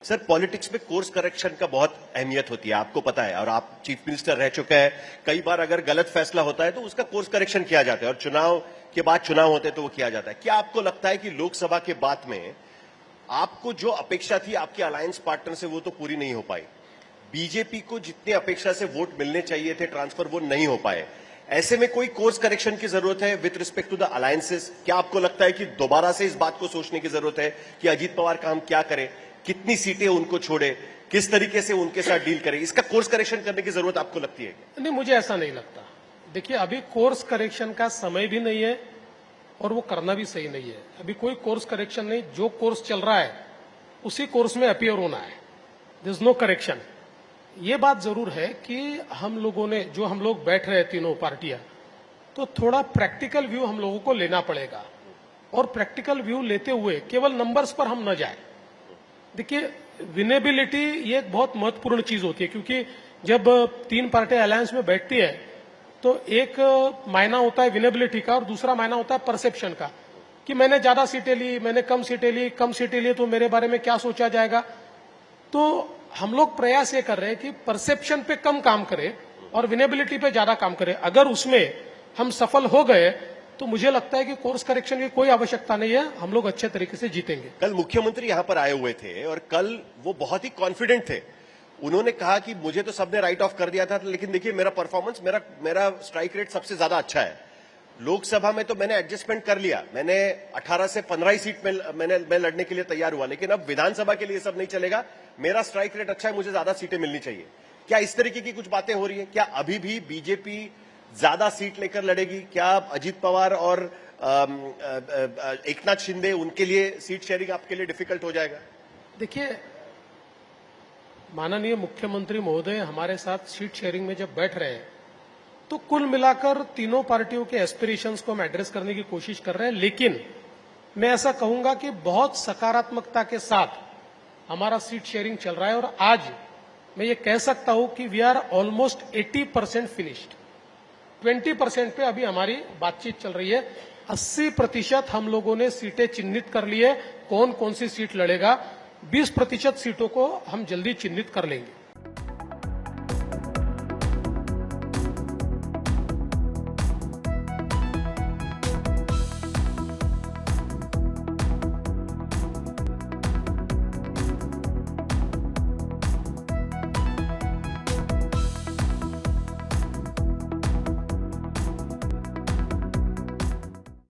Sir, politics में course correction का बहुत अहमियत होती है, आपको पता है, और आप चीफ मिनिस्टर रह चुके हैं। कई बार अगर गलत फैसला होता है तो उसका कोर्स करेक्शन किया जाता है, और चुनाव के बाद चुनाव होते हैं तो वो किया जाता है। क्या आपको लगता है कि लोकसभा के बाद में आपको जो अपेक्षा थी आपके अलायंस पार्टनर से वो तो पूरी नहीं हो पाई, बीजेपी को जितनी अपेक्षा से वोट मिलने चाहिए थे ट्रांसफर, वो नहीं हो पाए, ऐसे में कोई कोर्स करेक्शन की जरूरत है with respect to the alliances? क्या आपको लगता है कि दोबारा से इस बात को सोचने की जरूरत है कि अजीत पवार का हम क्या करें, कितनी सीटें उनको छोड़े, किस तरीके से उनके साथ डील करें? इसका कोर्स करेक्शन करने की जरूरत आपको लगती है? नहीं, मुझे ऐसा नहीं लगता। देखिए, अभी कोर्स करेक्शन का समय भी नहीं है और वो करना भी सही नहीं है। अभी कोई कोर्स करेक्शन नहीं, जो कोर्स चल रहा है उसी कोर्स में अपीयर होना है। This no correction. ये बात जरूर है कि हम लोगों ने, जो हम लोग बैठ रहे हैं तीनों पार्टियां, तो थोड़ा प्रैक्टिकल व्यू हम लोगों को लेना पड़ेगा, और प्रैक्टिकल व्यू लेते हुए केवल नंबर्स पर हम न जाए। देखिए, विनेबिलिटी ये एक बहुत महत्वपूर्ण चीज होती है, क्योंकि जब तीन पार्टी अलायंस में बैठती है तो एक मायना होता है विनेबिलिटी का और दूसरा मायना होता है परसेप्शन का, कि मैंने ज्यादा सीटें ली, मैंने कम सीटें ली तो मेरे बारे में क्या सोचा जाएगा। तो हम लोग प्रयास ये कर रहे हैं कि परसेप्शन पे कम काम करें और विनेबिलिटी पे ज्यादा काम करें। अगर उसमें हम सफल हो गए तो मुझे लगता है कि कोर्स करेक्शन की कोई आवश्यकता नहीं है, हम लोग अच्छे तरीके से जीतेंगे। कल मुख्यमंत्री यहां पर आए हुए थे और कल वो बहुत ही कॉन्फिडेंट थे। उन्होंने कहा कि मुझे तो सबने राइट ऑफ कर दिया था, लेकिन देखिए मेरा परफॉर्मेंस, मेरा स्ट्राइक रेट सबसे ज्यादा अच्छा है। लोकसभा में तो मैंने एडजस्टमेंट कर लिया, मैंने 18 से 15 ही सीट में मैं लड़ने के लिए तैयार हुआ, लेकिन अब विधानसभा के लिए सब नहीं चलेगा। मेरा स्ट्राइक रेट अच्छा है, मुझे ज्यादा सीटें मिलनी चाहिए। क्या इस तरीके की कुछ बातें हो रही है? क्या अभी भी बीजेपी ज्यादा सीट लेकर लड़ेगी? क्या अजीत पवार और एकनाथ शिंदे, उनके लिए सीट शेयरिंग आपके लिए डिफिकल्ट हो जाएगा? देखिए, माननीय मुख्यमंत्री महोदय हमारे साथ सीट शेयरिंग में जब बैठ रहे हैं तो कुल मिलाकर तीनों पार्टियों के एस्पिरेशंस को हम एड्रेस करने की कोशिश कर रहे हैं, लेकिन मैं ऐसा कहूंगा कि बहुत सकारात्मकता के साथ हमारा सीट शेयरिंग चल रहा है। और आज मैं ये कह सकता हूं कि वी आर ऑलमोस्ट 80% फिनिश्ड। 20% पे अभी हमारी बातचीत चल रही है। 80% हम लोगों ने सीटें चिन्हित कर ली है, कौन कौन सी सीट लड़ेगा। 20% सीटों को हम जल्दी चिन्हित कर लेंगे।